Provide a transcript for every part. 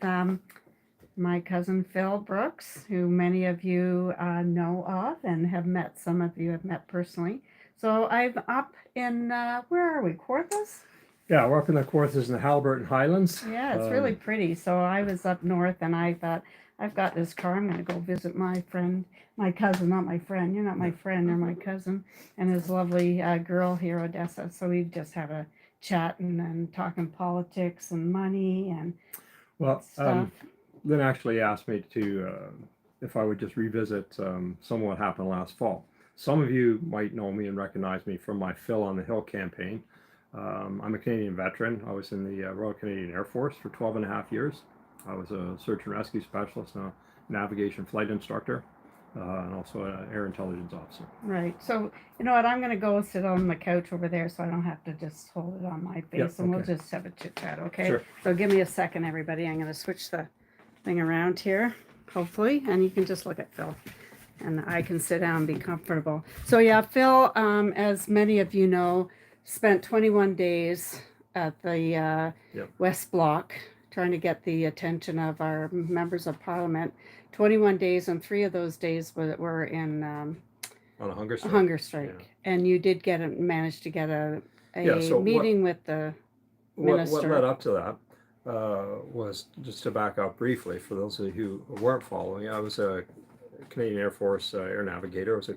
um, my cousin Phil Brooks, who many of you know of and have met. Some of you have met personally. So I'm up in, where are we, Corpus? Yeah, we're up in the Kawarthas in the Haliburton Highlands. Yeah, it's really pretty. So I was up north and I thought, I've got this car. I'm going to go visit my friend, my cousin, not my friend. You're not my friend, you're my cousin, and his lovely girl here, Odessa. So we just had a chat and talking politics and money and Well, stuff. Lynn actually asked me to if I would just revisit some of what happened last fall. Some of you might know me and recognize me from my Phil on the Hill campaign. I'm a Canadian veteran. I was in the Royal Canadian Air Force for 12 and a half years. I was a search and rescue specialist and a navigation flight instructor, and also an air intelligence officer. Right. So, you know what? I'm going to go sit on the couch over there so I don't have to just hold it on my face, Yep, and we'll okay. just have a chit chat, okay? Sure. So, give me a second, everybody. I'm going to switch the thing around here, hopefully, and you can just look at Phil. And I can sit down and be comfortable. So, yeah, Phil, as many of you know, spent 21 days at the Yep. West Block trying to get the attention of our members of parliament. 21 days, and 3 of those days were in On a hunger a strike. hunger strike. And you did manage to get Yeah. So meeting with the what minister. led up to that was, just to back up briefly for those of you who weren't following. I was a Canadian Air Force air navigator. I was a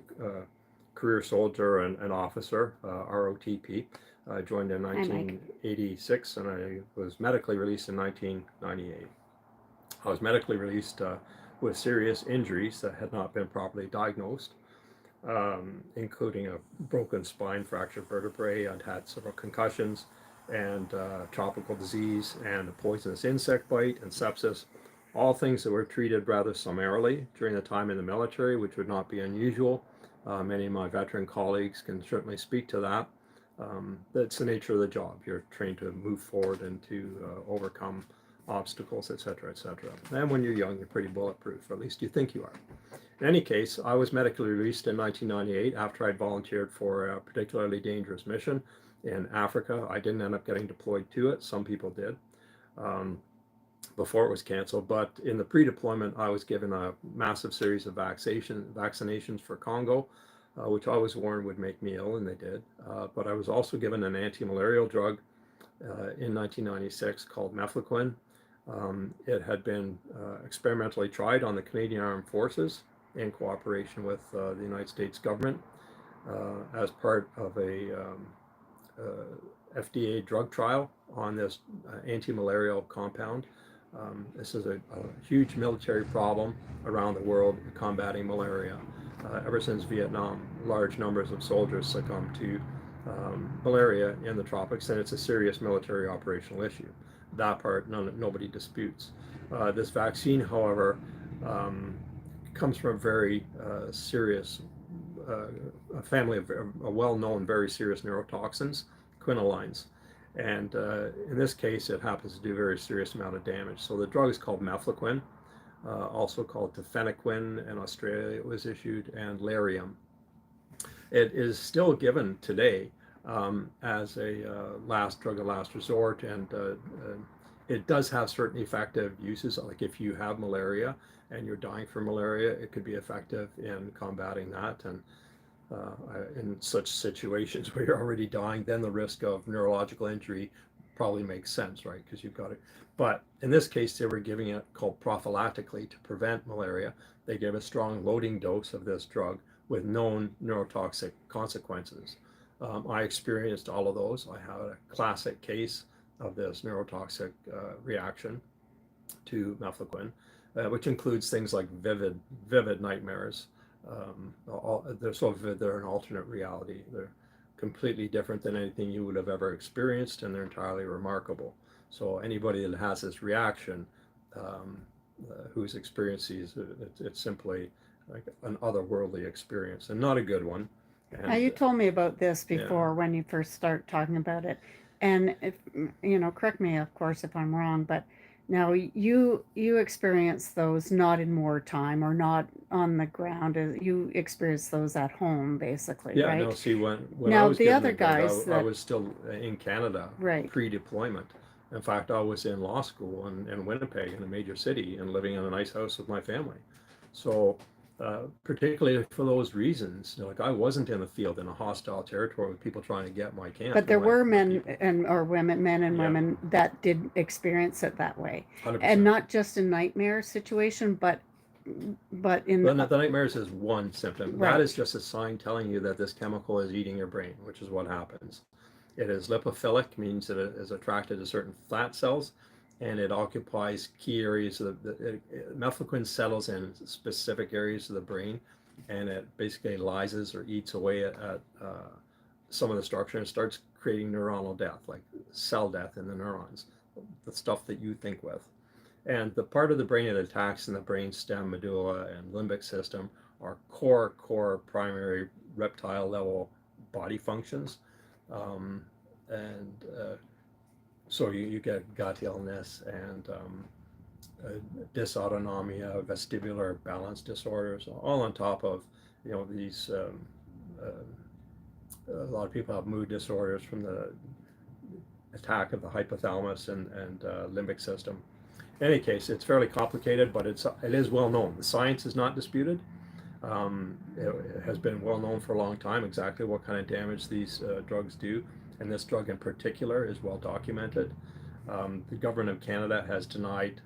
career soldier and an officer, ROTP. I joined in 1986 and I was medically released in 1998. I was medically released with serious injuries that had not been properly diagnosed, including a broken spine, fractured vertebrae. I'd had several concussions and tropical disease and a poisonous insect bite and sepsis, all things that were treated rather summarily during the time in the military, which would not be unusual. Many of my veteran colleagues can certainly speak to that. That's the nature of the job. You're trained to move forward and to overcome obstacles, etc., etc. And when you're young, you're pretty bulletproof, or at least you think you are. In any case, I was medically released in 1998 after I'd volunteered for a particularly dangerous mission in Africa. I didn't end up getting deployed to it. Some people did before it was canceled. But in the pre-deployment, I was given a massive series of vaccinations for Congo, which I was warned would make me ill, and they did. But I was also given an anti-malarial drug in 1996 called mefloquine. It had been experimentally tried on the Canadian Armed Forces in cooperation with the United States government as part of a FDA drug trial on this anti-malarial compound. This is a huge military problem around the world combating malaria. Ever since Vietnam, large numbers of soldiers succumbed to malaria in the tropics, and it's a serious military operational issue. That part nobody disputes. This vaccine, however, comes from a very serious a family of well-known, very serious neurotoxins, quinolines. And in this case, it happens to do a very serious amount of damage. So the drug is called mefloquine, also called tefenaquine in Australia. It was issued, and Lariam. It is still given today as a last drug of last resort, and it does have certain effective uses. Like if you have malaria and you're dying from malaria, it could be effective in combating that. And in such situations where you're already dying, then the risk of neurological injury probably makes sense, right? Because you've got it. But in this case, they were giving it called prophylactically to prevent malaria. They gave a strong loading dose of this drug with known neurotoxic consequences. I experienced all of those. I had a classic case of this neurotoxic reaction to mefloquine, which includes things like vivid nightmares. They're so vivid, they're an alternate reality. They're completely different than anything you would have ever experienced, and they're entirely remarkable. So anybody that has this reaction, who's experienced these, it's simply like an otherworldly experience, and not a good one. Now, you told me about this before when you first start talking about it, and if correct me, of course, if I'm wrong, but now you experienced those not in wartime or not on the ground. You experienced those at home, basically, Yeah, right? no, see, when I Now was the given other the drug, guys I that was still in Canada right. pre-deployment. In fact, I was in law school in Winnipeg, in a major city, and living in a nice house with my family. So, particularly for those reasons, like I wasn't in the field in a hostile territory with people trying to get my camp But and there were my men people. and or women, men and Yeah, women that did experience it that way, and 100%. not just a nightmare situation, but in The nightmares is one symptom. That right. is just a sign telling you that this chemical is eating your brain, which is what happens. It is lipophilic, means that it is attracted to certain fat cells, and it occupies key areas of methylquin settles in specific areas of the brain, and it basically lyses or eats away at some of the structure and starts creating neuronal death, like cell death in the neurons, the stuff that you think with. And the part of the brain it attacks in the brain stem, medulla, and limbic system are core primary reptile level body functions. Um, and so you get gut illness and dysautonomia, vestibular balance disorders, all on top of these. A lot of people have mood disorders from the attack of the hypothalamus and limbic system. In any case, it's fairly complicated, but it is well known. The science is not disputed. It has been well known for a long time exactly what kind of damage these drugs do, and this drug in particular is well documented. The government of Canada has denied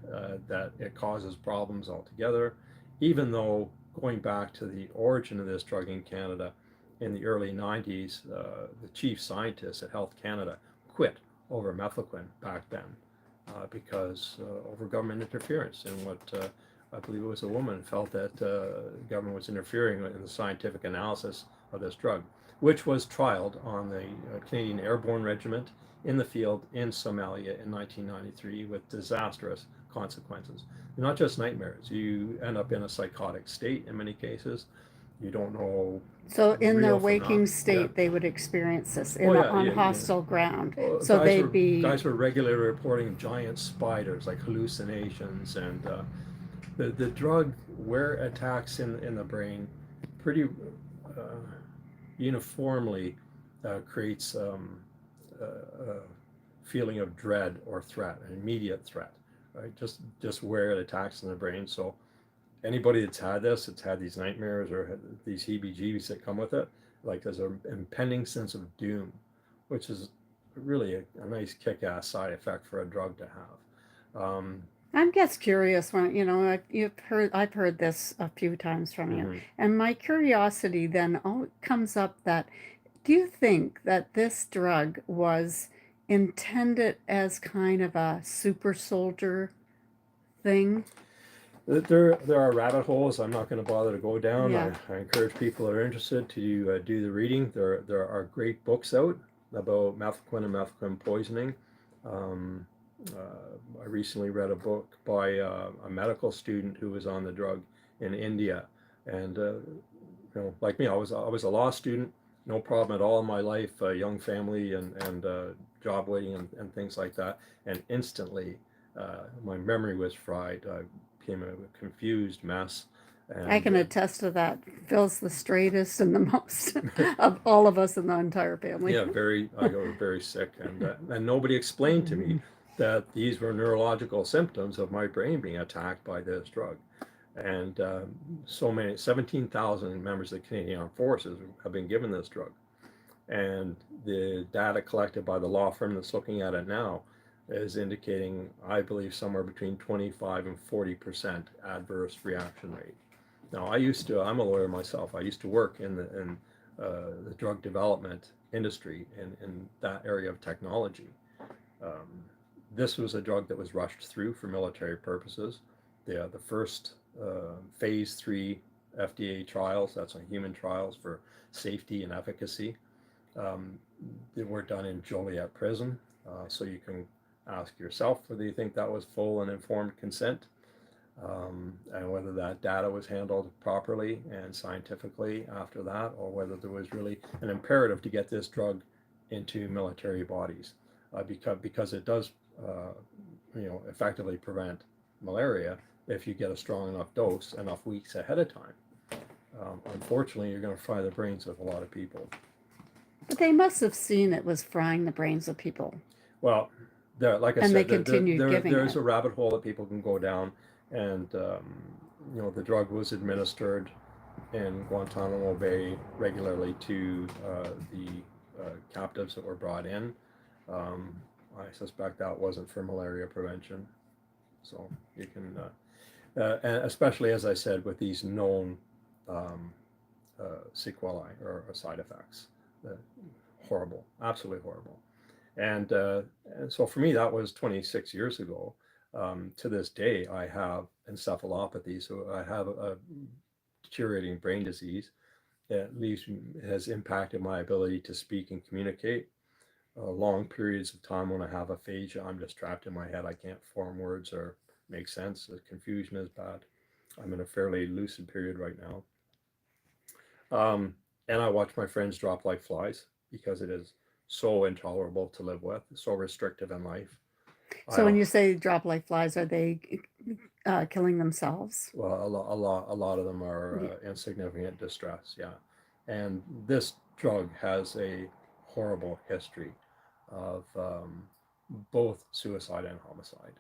that it causes problems altogether, even though going back to the origin of this drug in Canada in the early 90s, the chief scientist at Health Canada quit over methylquin back then because over government interference in what I believe it was a woman felt that the government was interfering in the scientific analysis of this drug, which was trialed on the Canadian Airborne Regiment in the field in Somalia in 1993 with disastrous consequences. They're not just nightmares. You end up in a psychotic state in many cases. You don't know So in their real from waking not. Yeah. state, they would experience this Oh yeah, on yeah, yeah. hostile ground. Well, So they'd be guys were regularly reporting giant spiders, like hallucinations, and the drug where it attacks in the brain pretty uniformly creates a feeling of dread or threat, an immediate threat, right? Just where it attacks in the brain. So anybody that's had this, that's had these nightmares or these heebie-jeebies that come with it, like there's an impending sense of doom, which is really a nice kick-ass side effect for a drug to have. I'm just curious when I've heard this a few times from you, Mhm. and my curiosity then comes up that do you think that this drug was intended as kind of a super soldier thing? There are rabbit holes I'm not going to bother to go down. Yeah. I encourage people that are interested to do the reading. There are great books out about methylquin and methylquin poisoning. Um, I recently read a book by a medical student who was on the drug in India, and like me, I was a law student, no problem at all in my life, a young family and job waiting and things like that, and instantly my memory was fried. I became a confused mess, I and can attest to that. Phil's the straightest and the most of all of us in the entire family. yeah, I got very sick, and nobody explained to me that these were neurological symptoms of my brain being attacked by this drug. And so many 17,000 members of the Canadian Armed Forces have been given this drug. And the data collected by the law firm that's looking at it now is indicating, I believe, somewhere between 25 and 40% adverse reaction rate. Now, I'm a lawyer myself. I used to work in the drug development industry in that area of technology. Um, this was a drug that was rushed through for military purposes. The first phase 3 FDA trials, that's on human trials for safety and efficacy, um, they were done in Joliet prison. So you can ask yourself whether you think that was full and informed consent, and whether that data was handled properly and scientifically after that, or whether there was really an imperative to get this drug into military bodies, because it does, effectively prevent malaria if you get a strong enough dose enough weeks ahead of time. Unfortunately, you're going to fry the brains of a lot of people. But they must have seen it was frying the brains of people. Well, there, like I And they said, continued giving there's it. a rabbit hole that people can go down, and the drug was administered in Guantanamo Bay regularly to the captives that were brought in. Um, I suspect that wasn't for malaria prevention. So you can, and especially as I said, with these known um, sequelae or side effects, uh, horrible, absolutely horrible. And so for me, that was 26 years ago. To this day, I have encephalopathy, so I have a deteriorating brain disease that at least has impacted my ability to speak and communicate. Long periods of time when I have aphasia, I'm just trapped in my head. I can't form words or make sense. The confusion is bad. I'm in a fairly lucid period right now. Um, and I watch my friends drop like flies because it is so intolerable to live with, so restrictive in life. I So when you say drop like flies, are they killing themselves? Well, a lot of them are Yeah. insignificant distress, yeah. And this drug has a horrible history of both suicide and homicide,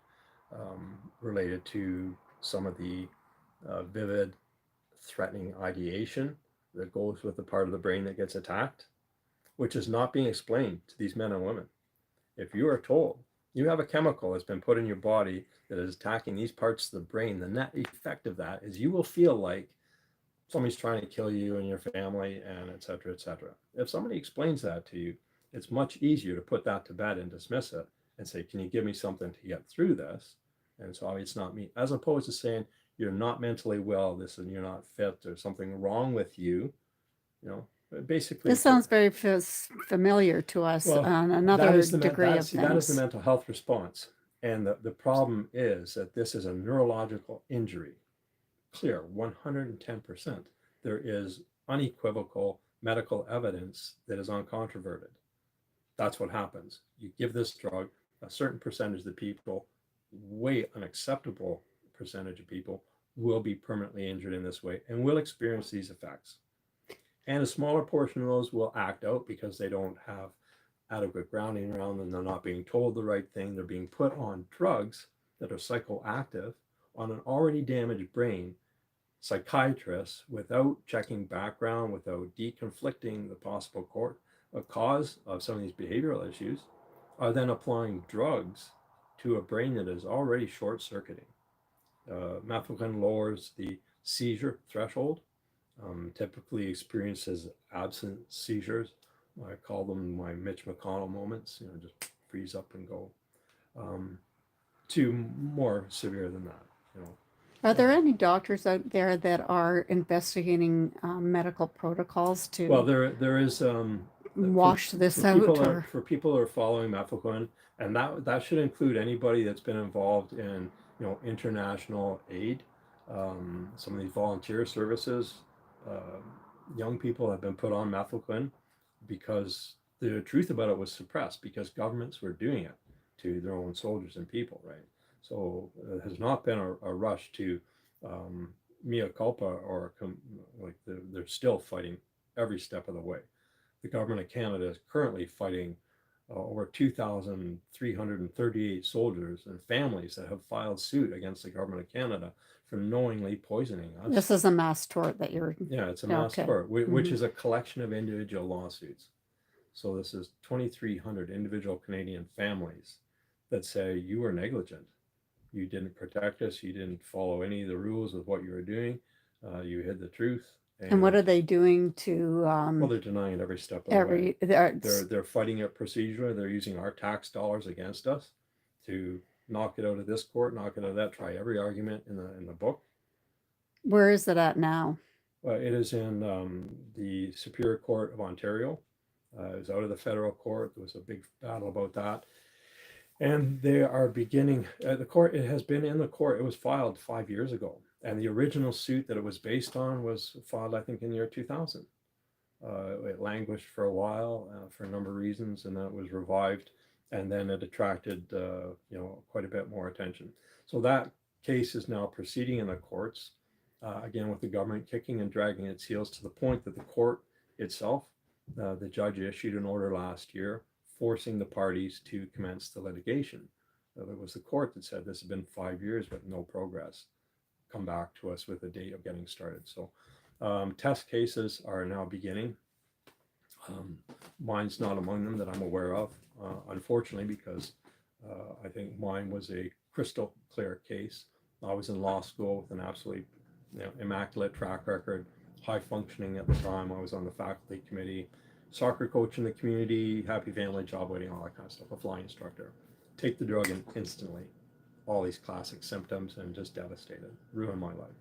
related to some of the vivid, threatening ideation that goes with the part of the brain that gets attacked, which is not being explained to these men and women. If you are told you have a chemical that's been put in your body that is attacking these parts of the brain, the net effect of that is you will feel like somebody's trying to kill you and your family, and et cetera, et cetera. If somebody explains that to you, it's much easier to put that to bed and dismiss it and say, can you give me something to get through this? And so it's not me, as opposed to saying, you're not mentally well, this and you're not fit, there's something wrong with you, you know. Basically, This sounds very familiar to us well, on that another is degree of that is the things. mental health response. And the problem is that this is a neurological injury. Clear, 110%. There is unequivocal medical evidence that is uncontroverted. That's what happens. You give this drug, a certain percentage of the people, way unacceptable percentage of people, will be permanently injured in this way and will experience these effects. And a smaller portion of those will act out because they don't have adequate grounding around them. They're not being told the right thing. They're being put on drugs that are psychoactive on an already damaged brain. Psychiatrists, without checking background, without deconflicting the possible cause of some of these behavioral issues, are then applying drugs to a brain that is already short circuiting. Methylphenidate lowers the seizure threshold, typically experiences absent seizures. I call them my Mitch McConnell moments, just freeze up and go, um, to more severe than that. You know. Are there any doctors out there that are investigating medical protocols Well, to there is for wash this out or for people who are following methylquin, and that should include anybody that's been involved in international aid, some of these volunteer services. Uh, Young people have been put on methylquin because the truth about it was suppressed because governments were doing it to their own soldiers and people, right? So it has not been a rush to um, mea culpa or like they're still fighting every step of the way. The government of Canada is currently fighting over 2,338 soldiers and families that have filed suit against the government of Canada for knowingly poisoning us. this is a mass tort that you're Yeah, it's a mass okay. tort, which Hmm. is a collection of individual lawsuits. So this is 2,300 individual Canadian families that say you were negligent. You didn't protect us. You didn't follow any of the rules of what you were doing. You hid the truth, And what and are they doing to well, they're denying it every step of the way. every They're fighting it procedurally. They're using our tax dollars against us to knock it out of this court, knock it out of that. Try every argument in the book. where is it at now? It is in the Superior Court of Ontario. It was out of the federal court. There was a big battle about that. And they are beginning, the court, it has been in the court. It was filed 5 years ago. And the original suit that it was based on was filed, I think, in the year 2000. It languished for a while for a number of reasons, and then it was revived. And then it attracted, quite a bit more attention. So that case is now proceeding in the courts, again, with the government kicking and dragging its heels to the point that the court itself, the judge issued an order last year forcing the parties to commence the litigation. It was the court that said this has been 5 years with no progress. Come back to us with a date of getting started. So test cases are now beginning. Mine's not among them that I'm aware of, unfortunately, because I think mine was a crystal clear case. I was in law school with an absolutely immaculate track record, high functioning at the time. I was on the faculty committee, soccer coach in the community, happy family, job waiting, all that kind of stuff, a flying instructor. Take the drug and instantly, all these classic symptoms and just devastated, ruined my life.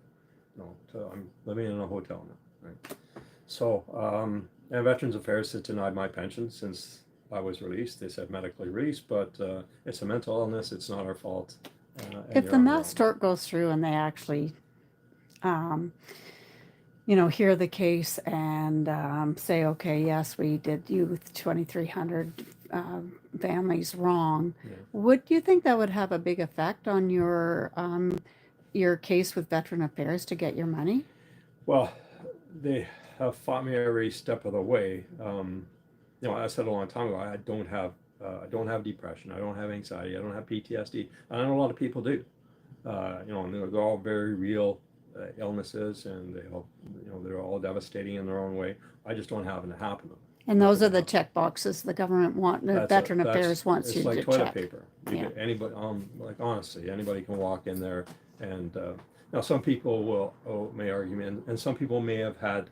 I'm living in a hotel now, right? So, and Veterans Affairs has denied my pension since I was released. They said medically released, but it's a mental illness. It's not our fault. If the mass tort goes through and they actually, hear the case and say, okay, yes, we did you with 2,300 families wrong, would you think that would have a big effect on your case with Veteran Affairs to get your money? Well, they have fought me every step of the way. I said a long time ago, I don't have depression, I don't have anxiety, I don't have PTSD. I know a lot of people do. And they're all very real illnesses, and they're all devastating in their own way. I just don't have it happen to them. And those are the check boxes the government Veteran Affairs wants you to check. It's like toilet paper. Anybody, like honestly, anybody can walk in there, and now some people may argue, and some people may have had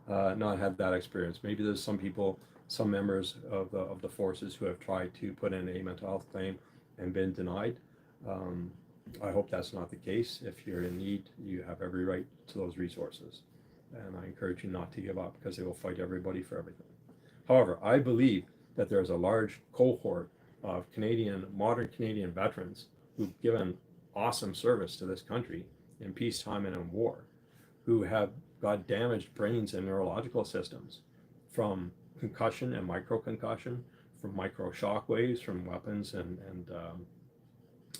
not had that experience. Maybe there's some members of the forces who have tried to put in a mental health claim and been denied. I hope that's not the case. If you're in need, you have every right to those resources. And I encourage you not to give up, because they will fight everybody for everything. However, I believe that there's a large cohort of modern Canadian veterans who've given awesome service to this country in peacetime and in war, who have got damaged brains and neurological systems from concussion and microconcussion, from micro shock waves, from weapons and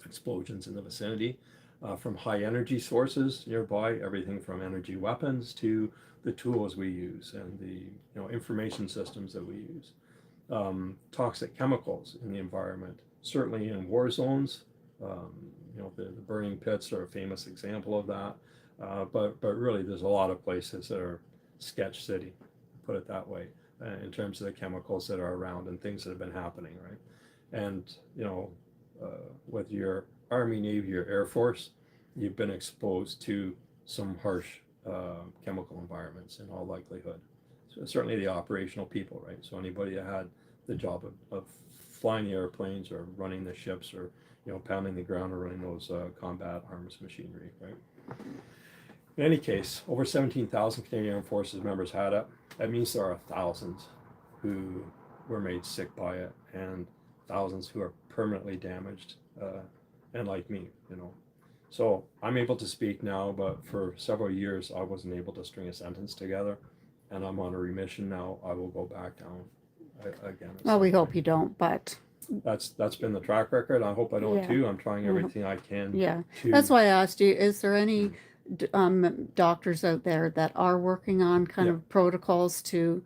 explosions in the vicinity, from high energy sources nearby, everything from energy weapons to the tools we use and the information systems that we use. Toxic chemicals in the environment, certainly in war zones. The burning pits are a famous example of that. But really, there's a lot of places that are sketch city, put it that way, in terms of the chemicals that are around and things that have been happening, right? And with your Army, Navy, or Air Force, you've been exposed to some harsh chemical environments in all likelihood. So certainly the operational people, right? So anybody that had the job of flying the airplanes or running the ships or pounding the ground or running those combat arms machinery, right? In any case, over 17,000 Canadian Armed Forces members had it. That means there are thousands who were made sick by it, and thousands who are permanently damaged, and like me, So I'm able to speak now, but for several years I wasn't able to string a sentence together, and I'm on a remission now. I will go back down again. Well, we hope you don't, but that's been the track record. I hope I don't too. I'm trying everything I can. Yeah, that's why I asked you, is there any doctors out there that are working on kind of protocols to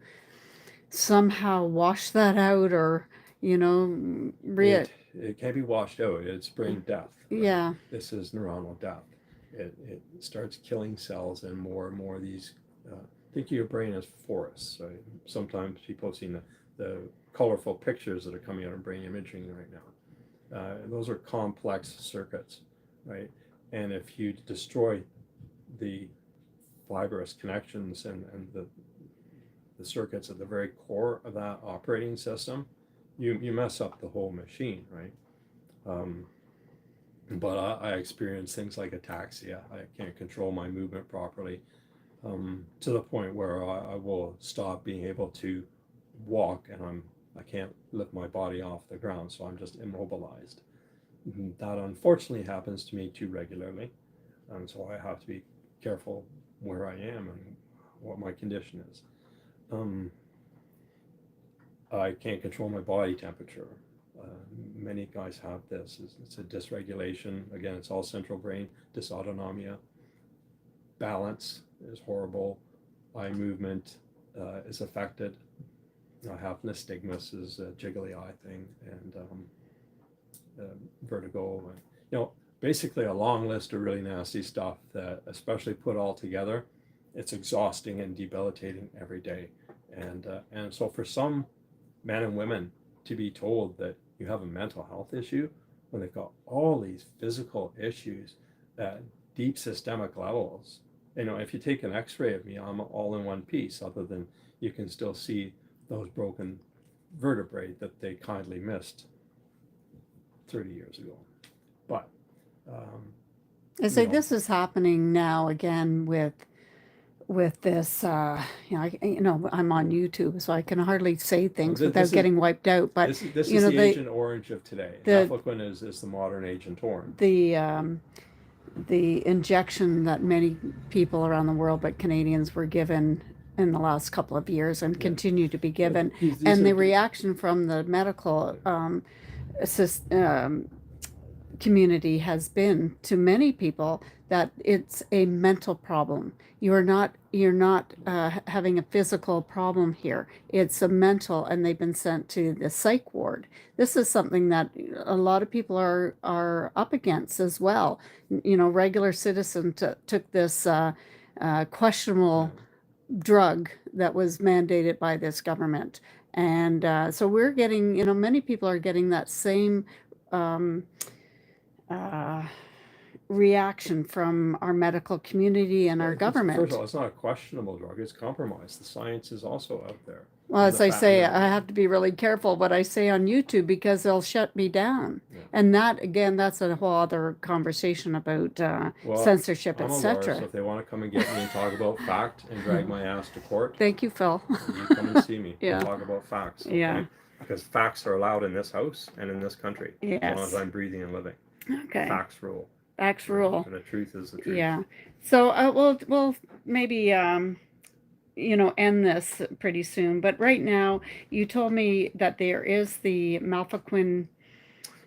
somehow wash that out, or it can't be washed out. It's brain death. Right? Yeah. This is neuronal death. It starts killing cells, and more of these. Think of your brain as forests. Right? Sometimes people have seen the colorful pictures that are coming out of brain imaging right now. Those are complex circuits, right? And if you destroy the fibrous connections and the circuits at the very core of that operating system, you mess up the whole machine, right? But I experience things like ataxia. I can't control my movement properly, to the point where I will stop being able to walk, and I can't lift my body off the ground, so I'm just immobilized. That unfortunately happens to me too regularly, and so I have to be careful where I am and what my condition is. I can't control my body temperature. Many guys have this. It's a dysregulation. Again, it's all central brain dysautonomia. Balance is horrible. Eye movement is affected. have nystagmus, is a jiggly eye thing, and vertigo, and basically a long list of really nasty stuff that, especially put all together, it's exhausting and debilitating every day. And so for some men and women to be told that you have a mental health issue when they've got all these physical issues at deep systemic levels, if you take an x-ray of me, I'm all in one piece, other than you can still see those broken vertebrae that they kindly missed 30 years ago. But I say this is happening now again with this. I'm on YouTube, so I can hardly say things without getting wiped out. But this is the Agent Orange of today. Mefloquine is the modern Agent Orange. The injection that many people around the world, but Canadians, were given in the last couple of years and continue to be given, and the reaction from the medical community has been, to many people, that it's a mental problem. You're not having a physical problem here. It's a mental, and they've been sent to the psych ward. This is something that a lot of people are up against as well. Regular citizens took this questionable drug that was mandated by this government, and so we're getting, many people are getting that same reaction from our medical community and our government. First of all, it's not a questionable drug, it's compromised. The science is also out there. Well, as I say, I have to be really careful what I say on YouTube, because they'll shut me down. And that, again, that's a whole other conversation about censorship, etc. So if they want to come and get me and talk about fact and drag my ass to court, thank you, Phil. You come and see me and talk about facts. Okay? Yeah. Because facts are allowed in this house and in this country. Yes. As long as I'm breathing and living. Okay. Facts rule. Facts rule. And the truth is the truth. Yeah. So we'll maybe end this pretty soon. But right now, you told me that there is the Mefloquine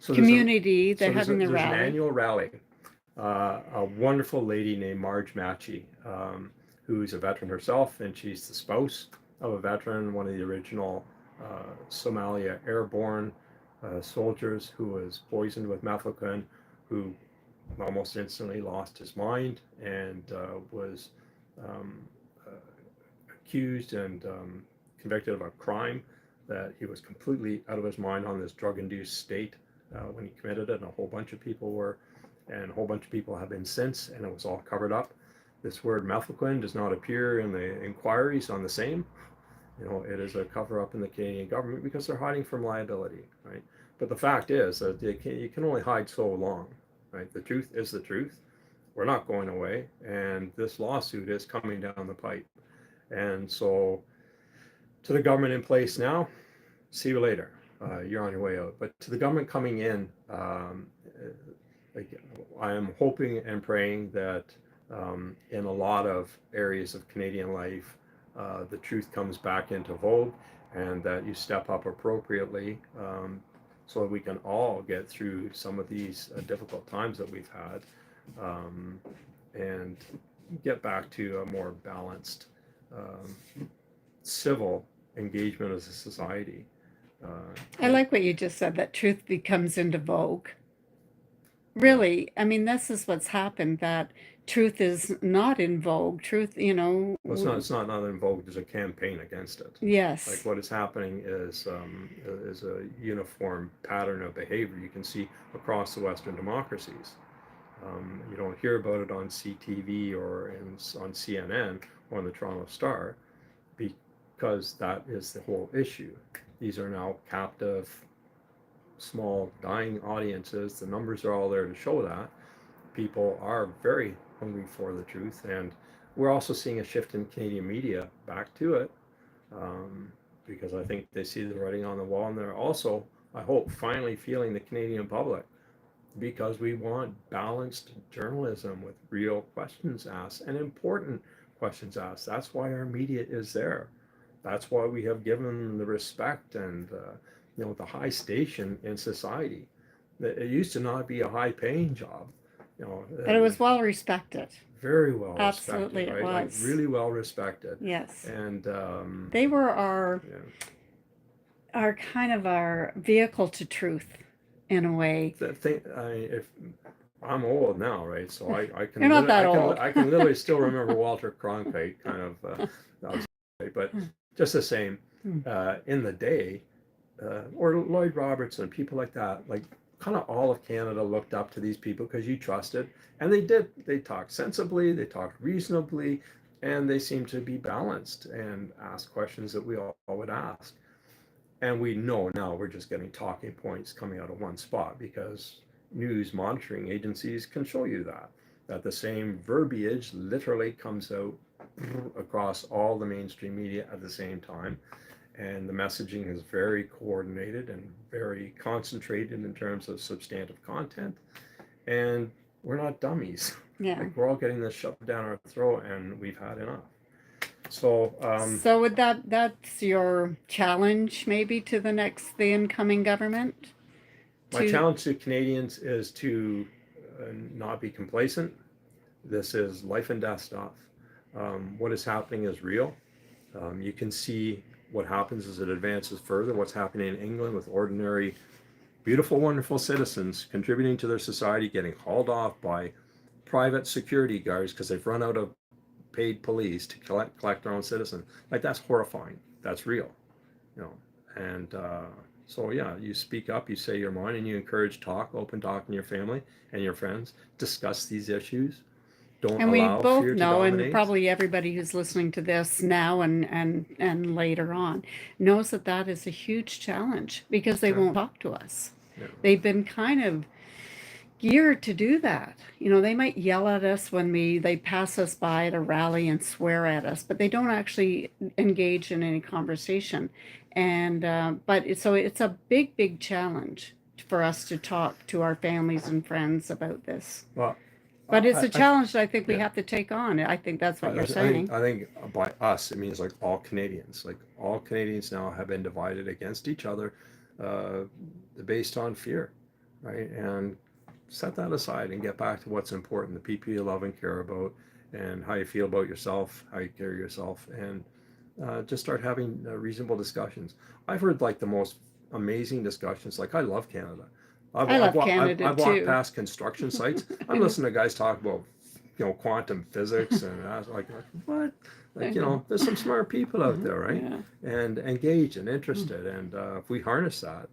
community. They're having the rally. There's an annual rally. A wonderful lady named Marge Matchie, who's a veteran herself, and she's the spouse of a veteran, one of the original Somalia airborne soldiers who was poisoned with mefloquine, who almost instantly lost his mind and was accused and convicted of a crime that he was completely out of his mind on this drug-induced state when he committed it, and a whole bunch of people were, and a whole bunch of people have been since, and it was all covered up. This word mefloquine does not appear in the inquiries on the same. It is a cover-up in the Canadian government because they're hiding from liability, right? But the fact is that you can only hide so long, right? The truth is the truth. We're not going away, and this lawsuit is coming down the pipe. And so, to the government in place now, see you later. You're on your way out. But to the government coming in, I am hoping and praying that in a lot of areas of Canadian life, the truth comes back into vogue, and that you step up appropriately, so that we can all get through some of these difficult times that we've had, and get back to a more balanced civil engagement as a society. I like what you just said, that truth becomes into vogue. Really, I mean, this is what's happened, that truth is not in vogue. Truth, well, it's not in vogue. There's a campaign against it. Yes. Like what is happening is a uniform pattern of behavior you can see across the Western democracies. You don't hear about it on CTV or on CNN or on the Toronto Star, because that is the whole issue. These are now captive, small, dying audiences. The numbers are all there to show that. People are very hungry for the truth, and we're also seeing a shift in Canadian media back to it, because I think they see the writing on the wall, and they're also, I hope, finally feeling the Canadian public, because we want balanced journalism with real questions asked and important questions asked. That's why our media is there. That's why we have given them the respect and the high station in society. It used to not be a high-paying job, but it was well respected. Very well Absolutely, respected, right? It was. Like really well respected. Yes. And they were our are kind of our vehicle to truth in a way. The thing, if I'm old now, right? So You're not that old. I can literally still remember Walter Cronkite, kind of, obviously, but just the same, Hmm. in the day, or Lloyd Robertson, people like that, like kind of all of Canada looked up to these people because you trusted, and they did. They talked sensibly, they talked reasonably, and they seemed to be balanced and ask questions that we all would ask. And we know now we're just getting talking points coming out of one spot because news monitoring agencies can show you that the same verbiage literally comes out across all the mainstream media at the same time, and the messaging is very coordinated and very concentrated in terms of substantive content, and we're not dummies. Yeah. Like, we're all getting this shoved down our throat, and we've had enough. So So would that's your challenge maybe to the incoming government? my To challenge to Canadians is to not be complacent. This is life and death stuff. What is happening is real. You can see what happens as it advances further, what's happening in England with ordinary, beautiful, wonderful citizens contributing to their society, getting hauled off by private security guards because they've run out of paid police to collect their own citizens. Like, that's horrifying. That's real, you know. And so yeah, you speak up, you say your mind, and you encourage talk, open talk in your family and your friends. Discuss these issues. Don't And we allow both fear to know, and dominate. probably everybody who's listening to this now and later on knows that that is a huge challenge because they Yeah, won't talk to us. yeah, They've been kind of geared to do that. You know, they might yell at us when they pass us by at a rally and swear at us, but they don't actually engage in any conversation. And so it's a big challenge for us to talk to our families and friends about this. well, But it's a I challenge that I think we yeah. have to take on. I think that's what you're think saying. by us it means like all Canadians. Like, all Canadians now have been divided against each other, uh, based on fear, right? And set that aside and get back to what's important: the people you love and care about, and how you feel about yourself, how you carry yourself, and just start having reasonable discussions. I've heard like the most amazing discussions. Like, I love Canada. I love Canada I've walked too. past construction sites. I I'm know. listening to guys talk about, quantum physics, and I was like, what? I Like, know. there's some smart people out there, right? Yeah. And engaged and interested. And if we harness that,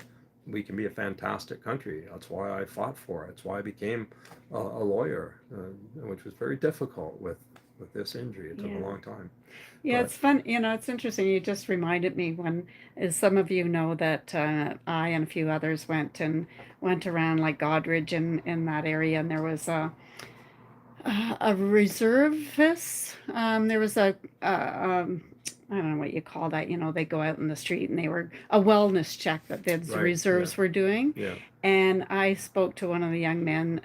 we can be a fantastic country. That's why I fought for it. That's why I became a lawyer, which was very difficult with this injury. It took a Yeah. long time. Yeah, But it's fun. You know, it's interesting. You just reminded me as some of you know, that I and a few others went around like Godridge in that area, and there was a reservist. There was I don't know what you call that. You know, they go out in the street and they were a wellness check that the right, yeah, reserves were doing. yeah. And I spoke to one of the young men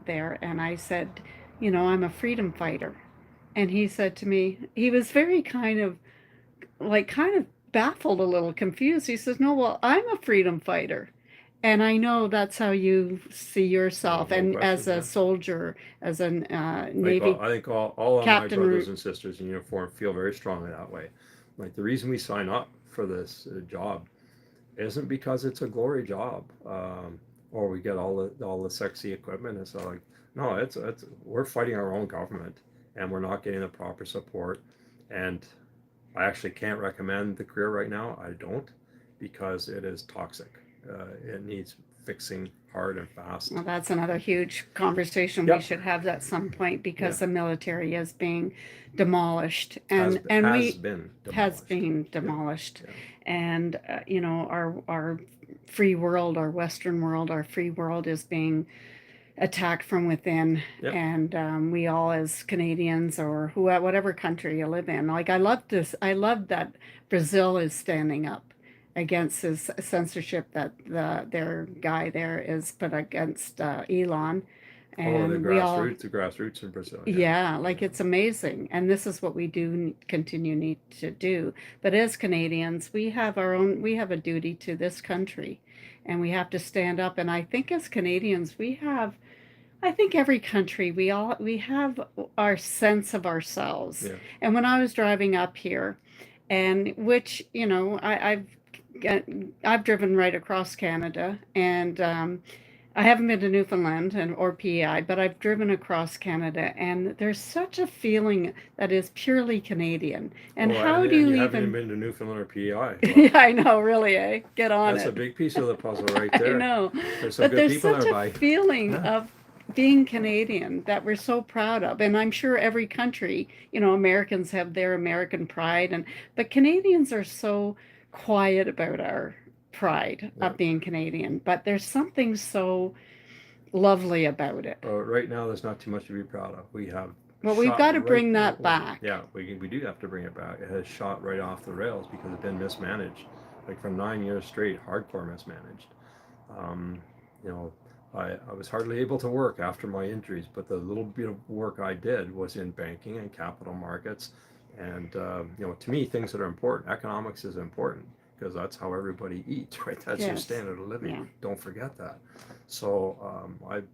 there, and I said, you know, I'm a freedom fighter. And he said to me, he was very kind of baffled, a little confused. He says, no, well, I'm a freedom fighter. And I know that's how you see No, yourself. no And as question. a Yeah. soldier, as a Navy I think all of my brothers captain, and sisters in uniform feel very strongly that way. Like, the reason we sign up for this job isn't because it's a glory job, or we get all the sexy equipment. It's like, no, it's we're fighting our own government, and we're not getting the proper support. And I actually can't recommend the career right now. I don't, because it is toxic. It needs fixing hard and fast. well, that's another huge conversation we Yep. should have at some point Yeah. because the military is being demolished, Has and has we been has demolished. been Yeah. demolished. Yeah. And you know, our free world, our Western world, our free world is being attacked from within. Yep. And we all, as Canadians or whatever country you live in, like, I love that Brazil is standing up against this censorship that their guy there is put against Elon. Oh, And we all, the grassroots in Brazil. Yeah. yeah, like, Yeah. it's amazing. And this is what we do continue need to do. But as Canadians, we have a duty to this country, and we have to stand up. And I think as Canadians, I think every country, we have our sense of ourselves. Yeah. And when I was driving up here, and which, you know, I've I've driven right across Canada, and I haven't been to Newfoundland or PEI, but I've driven across Canada, and there's such a feeling that is purely Canadian. And Well, how do and you you haven't even even? been to Newfoundland or PEI. Yeah, Well, I know, really, eh? Get on that's a it. big piece of the puzzle right I there. know, There's some but good there's people such a nearby. feeling Yeah. of being Canadian that we're so proud of, and I'm sure every country, Americans have their American pride, but Canadians are so quiet about our pride Yeah. of being Canadian, but there's something so lovely about it. Right now, there's not too much to be proud of. We have But we've shot got to right. bring that Well, back. yeah, we do have to bring it back. It has shot right off the rails because it's been mismanaged, like for 9 years straight, hardcore mismanaged. Um, you know, I was hardly able to work after my injuries, but the little bit of work I did was in banking and capital markets. And, to me, things that are important, economics is important because that's how everybody eats, right? That's your Yes. standard of living. Yeah. Don't forget that. So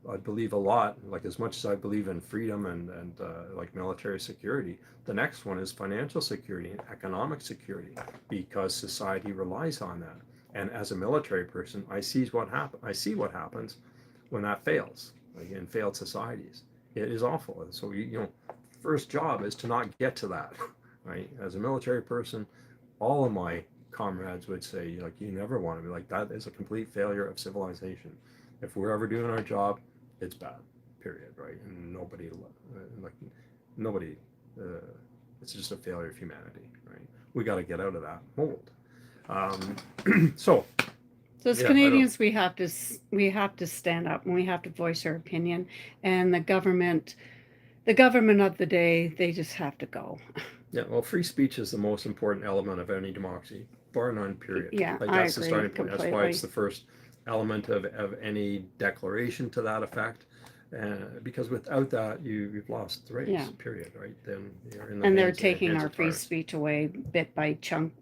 I believe a lot, like as much as I believe in freedom and like military security, the next one is financial security and economic security because society relies on that. And as a military person, I see what happens when that fails, like in failed societies. It is awful. And so first job is to not get to that, right? As a military person, all of my comrades would say, like, you never want to be like that. Is a complete failure of civilization. If we're ever doing our job, it's bad. Period. Right? And nobody. It's just a failure of humanity. Right? We got to get out of that mold. So So as yeah, Canadians, we have to stand up and we have to voice our opinion. And the government of the day, they just have to go. yeah. Well, free speech is the most important element of any democracy, bar none. Period. Yeah, Like I that's the agree starting point. That's why it's completely. the first element of any declaration to that effect. Because without that, you've lost the race. Yeah. Period. Right? Then you're in the And they're hands taking our of free tyrants. speech away bit by chunk,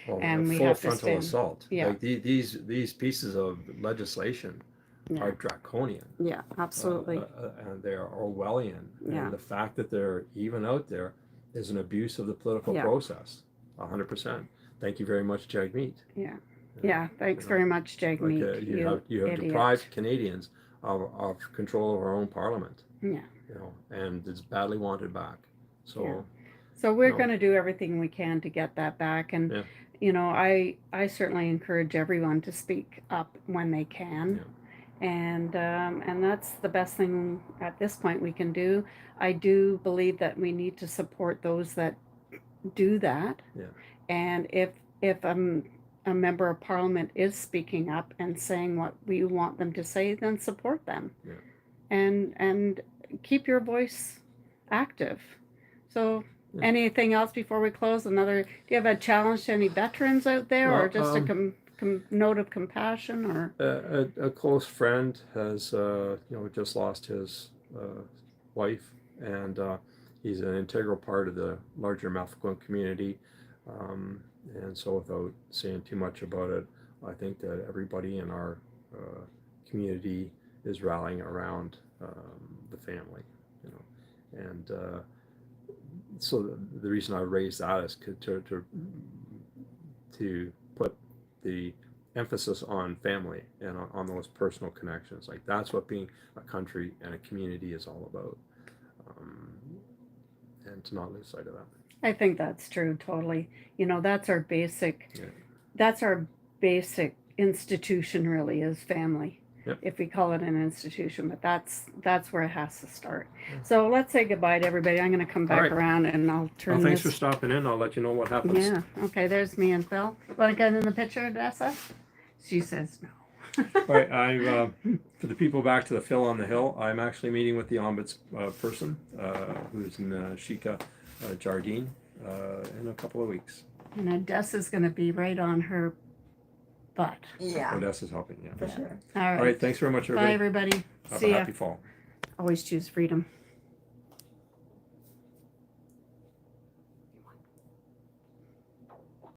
Well, a and we full have to frontal stand. assault. Yeah, Like these pieces of legislation yeah, are draconian. yeah, absolutely. And they are Orwellian. Yeah, And the fact that they're even out there is an abuse of the political yeah, process. 100%. Thank you very much, Jagmeet. yeah, Yeah, yeah. Thanks you know, very much, like Jagmeet. you have Idiot. deprived Canadians of control of our own parliament. Yeah, And it's badly wanted back. yeah. So So we're no, going to do everything we can to get that back, and yeah, I certainly encourage everyone to speak up when they can. yeah, And that's the best thing at this point we can do. I do believe that we need to support those that do that. yeah, And if a member of parliament is speaking up and saying what we want them to say, then support them. yeah. And keep your voice active. So Yeah. anything else before we close? Do you have a challenge to any veterans out there, or Well, just a note of compassion, or? a close friend has just lost his wife, and he's an integral part of the larger Mafequin community. And so, without saying too much about it, I think that everybody in our community is rallying around the family, and so the reason I raised that is to put the emphasis on family and on those personal connections. Like that's what being a country and a community is all about, and to not lose sight of that. I think that's true, totally. That's our basic. Yeah. That's our basic institution, really, is family. Yep. If we call it an institution, but that's where it has to start. Yeah. So let's say goodbye to everybody. I'm going to come back right. around and I'll turn Well, thanks this. for stopping in. I'll let you know what happens. Yeah. Okay. There's me and Phil. Want to get in the picture, Odessa? She says no. All right. For the people back to the Phil on the Hill, I'm actually meeting with the ombuds person who's in Shika Jardine in a couple of weeks. And Odessa's going to be right on her butt. Yeah, Odessa's helping, yeah. for sure. All right. All right. Thanks very much, everybody. Bye, everybody. Have See a ya. happy fall. Always choose freedom.